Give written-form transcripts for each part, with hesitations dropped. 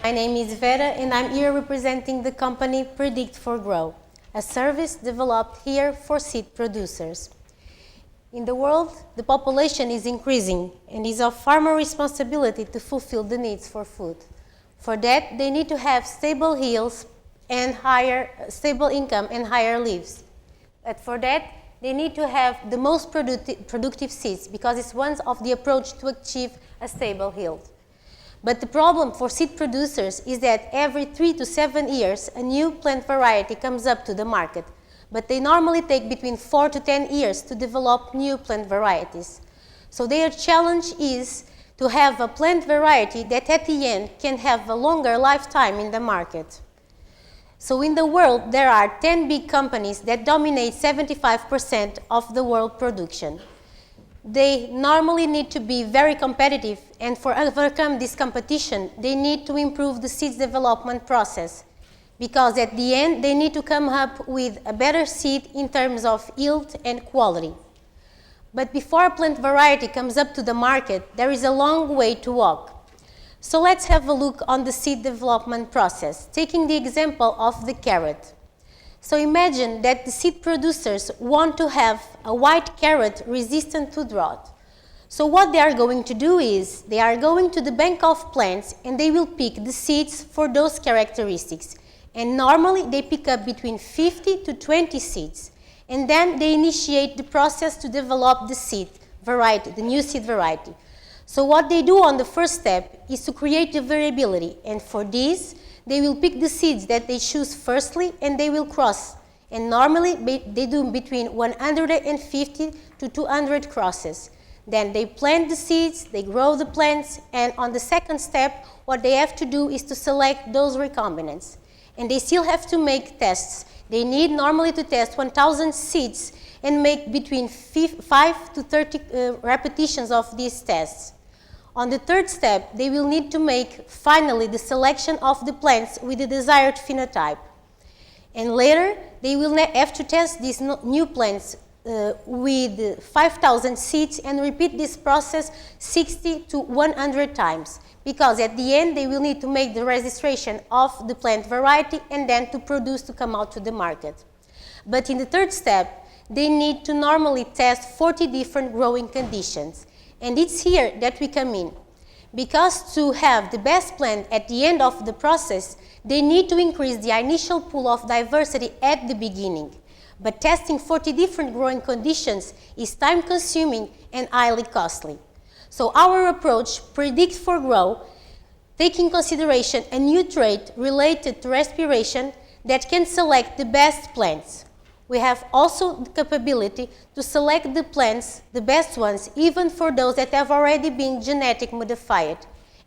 My name is Vera and I'm here representing the company Predict4Growth, a service developed here for seed producers. In the world, the population is increasing and it is of farmer responsibility to fulfill the needs for food. For that, they need to have stable yields and stable income and higher lives. But for that, they need to have the most productive seeds because it's one of the approach to achieve a stable yield. But the problem for seed producers is that every 3 to 7 years, a new plant variety comes up to the market. But they normally take between 4 to 10 years to develop new plant varieties. So their challenge is to have a plant variety that at the end can have a longer lifetime in the market. So in the world, there are 10 big companies that dominate 75% of the world production. They normally need to be very competitive, and for overcome this competition, they need to improve the seeds development process, because at the end, they need to come up with a better seed in terms of yield and quality. But before a plant variety comes up to the market, there is a long way to walk. So let's have a look on the seed development process, taking the example of the carrot. So imagine that the seed producers want to have a white carrot resistant to drought. So what they are going to do is, they are going to the bank of plants and they will pick the seeds for those characteristics. And normally they pick up between 50 to 20 seeds. And then they initiate the process to develop the seed variety, the new seed variety. So what they do on the first step is to create the variability. And for this, they will pick the seeds that they choose firstly and they will cross. And normally they do between 150 to 200 crosses. Then they plant the seeds, they grow the plants, and on the second step, what they have to do is to select those recombinants. And they still have to make tests. They need normally to test 1,000 seeds and make between 5 to 30 repetitions of these tests. On the third step, they will need to make finally the selection of the plants with the desired phenotype. And later, they will have to test these new plants with 5,000 seeds and repeat this process 60 to 100 times. Because at the end, they will need to make the registration of the plant variety and then to produce to come out to the market. But in the third step, they need to normally test 40 different growing conditions. And it's here that we come in. Because to have the best plant at the end of the process, they need to increase the initial pool of diversity at the beginning. But testing 40 different growing conditions is time-consuming and highly costly. So our approach, Predict4Growth, takes in consideration a new trait related to respiration that can select the best plants. We have also the capability to select the plants, the best ones, even for those that have already been genetically modified.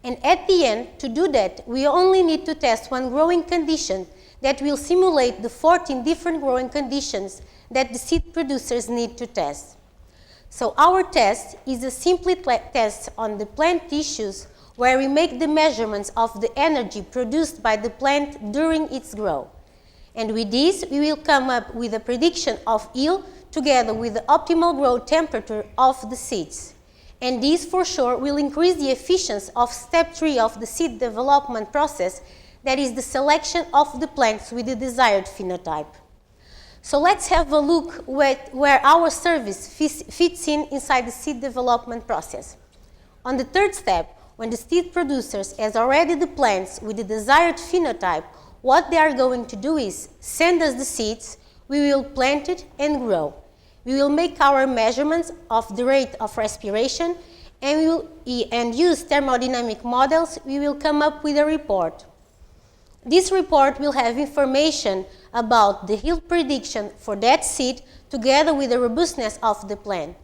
And at the end, to do that, we only need to test one growing condition that will simulate the 14 different growing conditions that the seed producers need to test. So our test is a simple test on the plant tissues where we make the measurements of the energy produced by the plant during its growth. And with this, we will come up with a prediction of yield together with the optimal growth temperature of the seeds. And this, for sure, will increase the efficiency of step 3 of the seed development process, that is the selection of the plants with the desired phenotype. So let's have a look where our service fits inside the seed development process. On the third step, when the seed producers has already the plants with the desired phenotype, what they are going to do is send us the seeds, we will plant it and grow. We will make our measurements of the rate of respiration and use thermodynamic models. We will come up with a report. This report will have information about the yield prediction for that seed together with the robustness of the plant.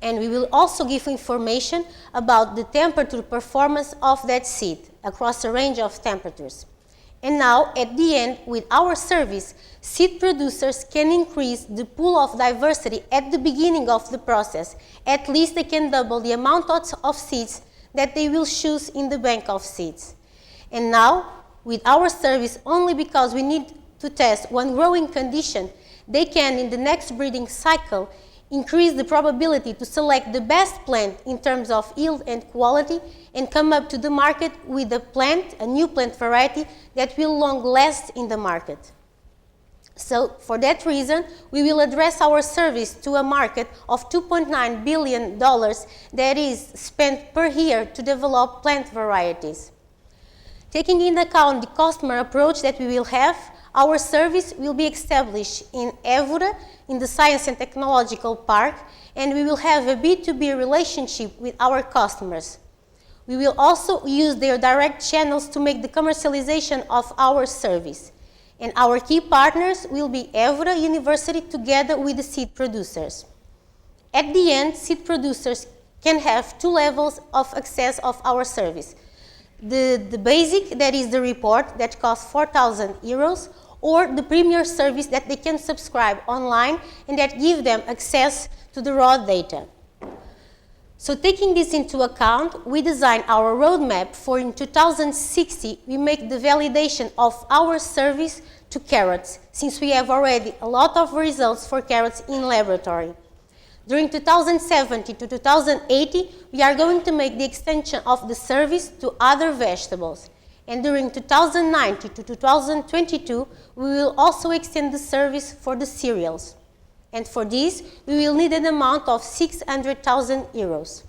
And we will also give information about the temperature performance of that seed across a range of temperatures. And now, at the end, with our service, seed producers can increase the pool of diversity at the beginning of the process. At least they can double the amount of seeds that they will choose in the bank of seeds. And now, with our service, only because we need to test one growing condition, they can, in the next breeding cycle, increase the probability to select the best plant in terms of yield and quality, and come up to the market with a new plant variety that will long last in the market. So, for that reason, we will address our service to a market of $2.9 billion that is spent per year to develop plant varieties. Taking into account the customer approach that we will have, our service will be established in Évora, in the Science and Technological Park, and we will have a B2B relationship with our customers. We will also use their direct channels to make the commercialization of our service. And our key partners will be Évora University together with the seed producers. At the end, seed producers can have two levels of access of our service. The basic, that is the report, that costs 4,000 euros, or the premier service that they can subscribe online and that give them access to the raw data. So taking this into account, we design our roadmap for in 2060, we make the validation of our service to carrots, since we have already a lot of results for carrots in laboratory. During 2070 to 2080, we are going to make the extension of the service to other vegetables. And during 2090 to 2022, we will also extend the service for the cereals. And for this, we will need an amount of 600,000 euros.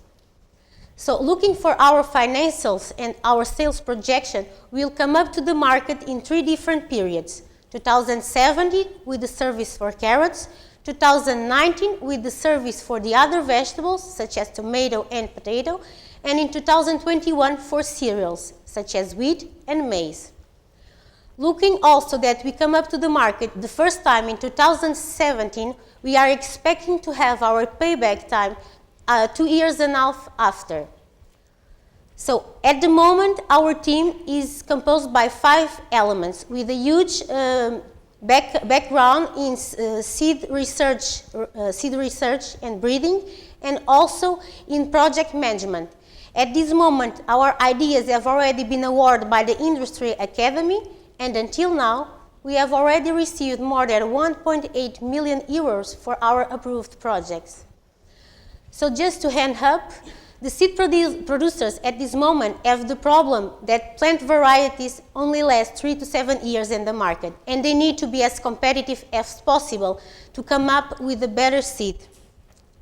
So looking for our financials and our sales projection, we will come up to the market in 3 different periods. 2070 with the service for carrots, 2019 with the service for the other vegetables, such as tomato and potato, and in 2021 for cereals, such as wheat and maize. Looking also that we come up to the market the first time in 2017, we are expecting to have our payback time 2.5 years after. So at the moment, our team is composed by 5 elements with a huge background in seed research and breeding, and also in project management. At this moment, our ideas have already been awarded by the Industry Academy, and until now, we have already received more than 1.8 million euros for our approved projects. So just to hand up, the seed producers at this moment have the problem that plant varieties only last 3 to 7 years in the market, and they need to be as competitive as possible to come up with a better seed.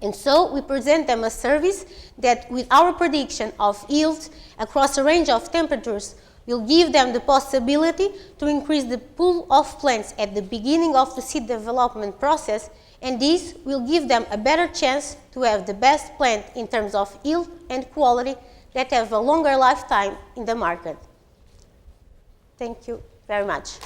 And so we present them a service that, with our prediction of yield across a range of temperatures, will give them the possibility to increase the pool of plants at the beginning of the seed development process, and this will give them a better chance to have the best plant in terms of yield and quality that have a longer lifetime in the market. Thank you very much.